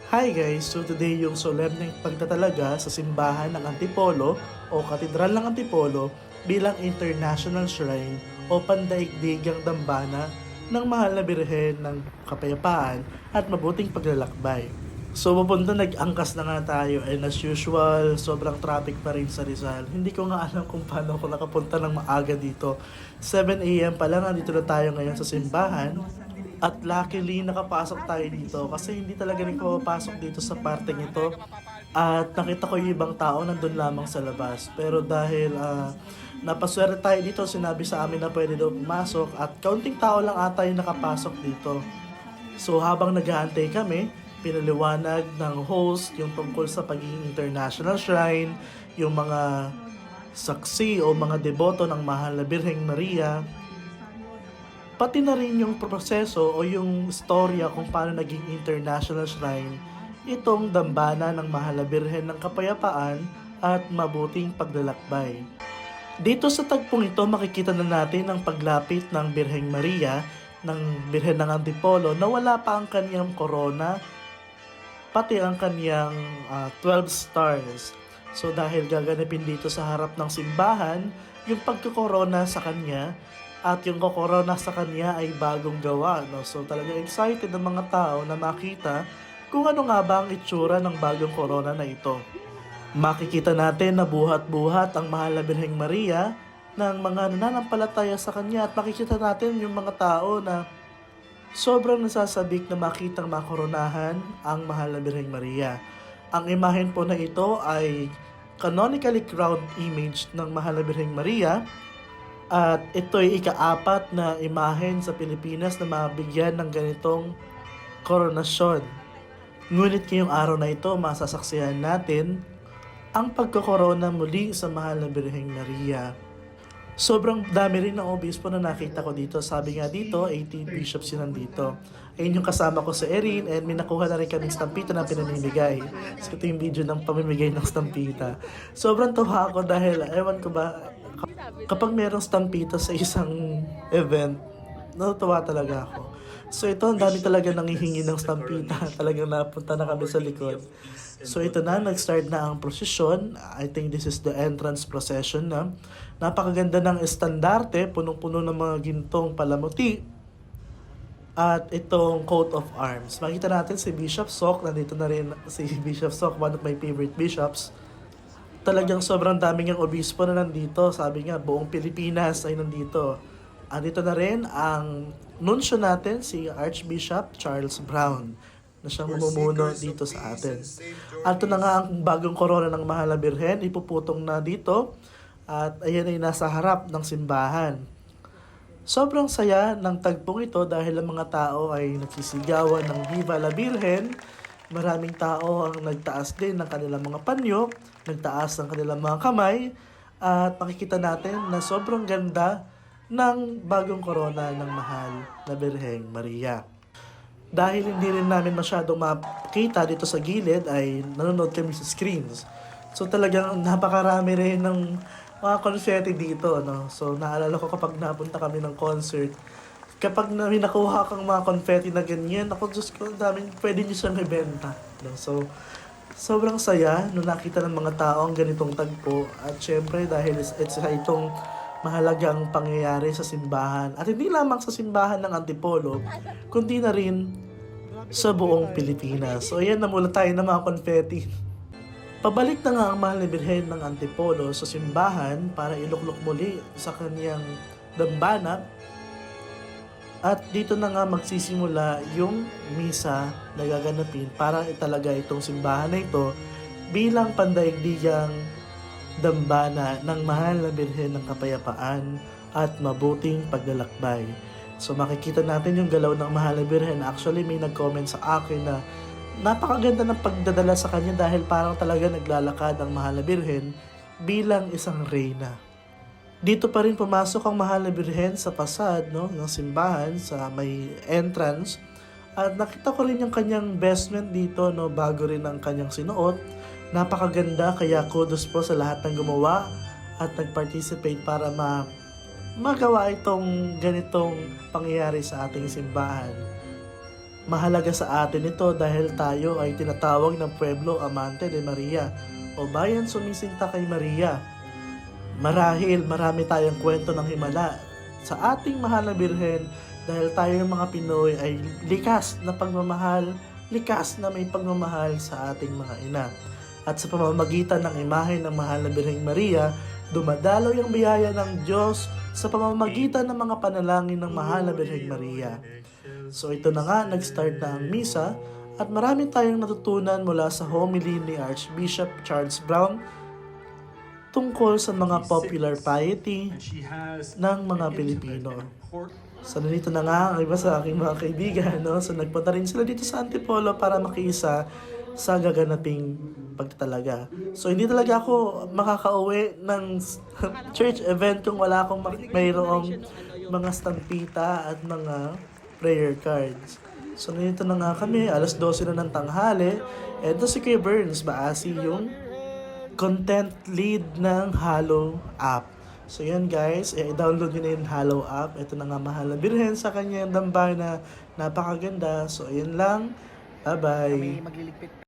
Hi guys! So today yung solemneng pagtatalaga sa simbahan ng Antipolo o Katedral ng Antipolo bilang International Shrine o pandaigdigang dambana ng Mahal na Birhen ng Kapayapaan at mabuting paglalakbay. So pupunta nag-angkas na nga tayo and as usual, sobrang traffic pa rin sa Rizal. Hindi ko nga alam kung paano ako nakapunta ng maaga dito. 7 a.m. pa lang, nandito na tayo ngayon sa simbahan. At luckily, nakapasok tayo dito kasi hindi talaga rin pumapasok dito sa parteng ito. At nakita ko yung ibang tao nandun lamang sa labas. Pero dahil napaswerte tayo dito, sinabi sa amin na pwede daw pumasok at kaunting tao lang ata yung nakapasok dito. So habang nag-aantay kami, pinaliwanag ng host yung tungkol sa pagiging international shrine, yung mga saksi o mga deboto ng Mahal na Birheng Maria, pati na rin yung proseso o yung storya kung paano naging international shrine itong dambana ng Mahal na Birhen ng Kapayapaan at mabuting paglalakbay. Dito sa tagpong ito makikita na natin ang paglapit ng Birheng Maria ng Birhen ng Antipolo na wala pa ang kanyang korona pati ang kanyang 12 stars. So dahil gaganapin dito sa harap ng simbahan yung pagkakorona sa kanya at yung kokorona sa kanya ay bagong gawa. No? So talagang excited ang mga tao na makita kung ano nga ba ang itsura ng bagong corona na ito. Makikita natin na buhat-buhat ang Mahal na Birheng Maria ng mga nananampalataya sa kanya at makikita natin yung mga tao na sobrang nasasabik na makitang makoronahan ang Mahal na Birheng Maria. Ang imahen po na ito ay canonically crowned image ng Mahal na Birheng Maria. At ito'y ika-4 na imahen sa Pilipinas na mabigyan ng ganitong koronasyon. Ngunit ngayong araw na ito, masasaksihan natin ang pagkakorona muli sa Mahal na Birheng Maria. Sobrang dami rin ng obispo na nakita ko dito. Sabi nga dito, 18 bishops yun nandito. Ayun yung kasama ko sa Erin and may nakuha na rin kaming stampita na pinamimigay. So ito yung video ng pamimigay ng stampita. Sobrang tuwa ako dahil, ewan ko ba, kapag merong stampita sa isang event, natutuwa talaga ako. So ito, ang dami talaga nangihingi ng stampita. Talagang napunta na kami sa likod. So ito na, nag-start na ang prosesyon. I think this is the entrance procession na. Napakaganda ng estandarte, punong-puno ng mga gintong palamuti. At itong coat of arms. Makita natin si Bishop Sok, nandito na rin si Bishop Sok, one of my favorite bishops. Talagang sobrang daming ang obispo na nandito. Sabi nga, buong Pilipinas ay nandito. Andito na rin ang nuncio natin, si Archbishop Charles Brown, na siyang mamumuno dito sa atin. At ito na nga ang bagong korona ng Mahal na Birhen, ipuputong na dito. At ayan ay nasa harap ng simbahan. Sobrang saya ng tagpong ito dahil ang mga tao ay nagsisigawan ng Viva la Virgen. Maraming tao ang nagtaas din ng kanilang mga panyo, nagtaas ng kanilang mga kamay, at makikita natin na sobrang ganda ng bagong korona ng Mahal na Birheng Maria. Dahil hindi rin namin masyadong makita dito sa gilid ay nanonood kami sa screens. So talagang napakarami rin ng mga confetti dito. No? So naalala ko kapag napunta kami ng concert, kapag may nakuha kang mga confetti na ganyan, ako Diyos ko, daming pwede nyo siyang ibenta. No? So, sobrang saya nung nakita ng mga tao ang ganitong tagpo. At syempre, dahil it's itong mahalagang pangyayari sa simbahan. At hindi lamang sa simbahan ng Antipolo, kundi na rin sa buong Pilipinas. So, ayan, namula tayo ng mga confetti. Pabalik na nga ang Mahal na Birhen ng Antipolo sa simbahan para iluklok muli sa kanyang dambana. At dito na nga magsisimula yung misa na gaganapin para italaga itong simbahan na ito bilang pandaigdigang dambana ng Mahal na Birhen ng Kapayapaan at mabuting paglalakbay. So makikita natin yung galaw ng Mahal na Birhen. Actually may nag-comment sa akin na napakaganda ng pagdadala sa kanya dahil parang talaga naglalakad ang Mahal na Birhen bilang isang reyna. Dito pa rin pumasok ang Mahal na Birhen sa pasad ng simbahan sa may entrance. At nakita ko rin yung kanyang vestment dito bago rin ang kanyang sinuot. Napakaganda kaya kudos po sa lahat ng gumawa at nag-participate para magawa itong ganitong pangyayari sa ating simbahan. Mahalaga sa atin ito dahil tayo ay tinatawag ng Pueblo Amante de Maria o bayan sumisinta kay Maria. Marahil marami tayong kwento ng himala sa ating mahal na birhen dahil tayong mga Pinoy ay likas na pagmamahal, likas na may pagmamahal sa ating mga ina. At sa pamamagitan ng imahe ng mahal na Birheng Maria, dumadaloy ang biyaya ng Diyos sa pamamagitan ng mga panalangin ng mahal na Birheng Maria. So ito na nga, nag-start na ang misa at marami tayong natutunan mula sa homily ni Archbishop Charles Brown tungkol sa mga popular piety ng mga Pilipino. So nandito na nga ang iba sa aking mga kaibigan, no? So nagpunta rin sila dito sa Antipolo para makiisa sa gaganaping pagtatalaga. So hindi talaga ako makakauwi ng church event kung wala akong mayroong mga stampita at mga prayer cards. So nandito na nga kami, alas 12 na ng tanghali. Ito si Kuya Burns, Baasi yung content lead ng Hallow app. So yan guys, i-download nyo na yung Hallow app. Ito na nga mahal na birhen sa kanya yung dambana, napakaganda. So ayun lang, bye bye.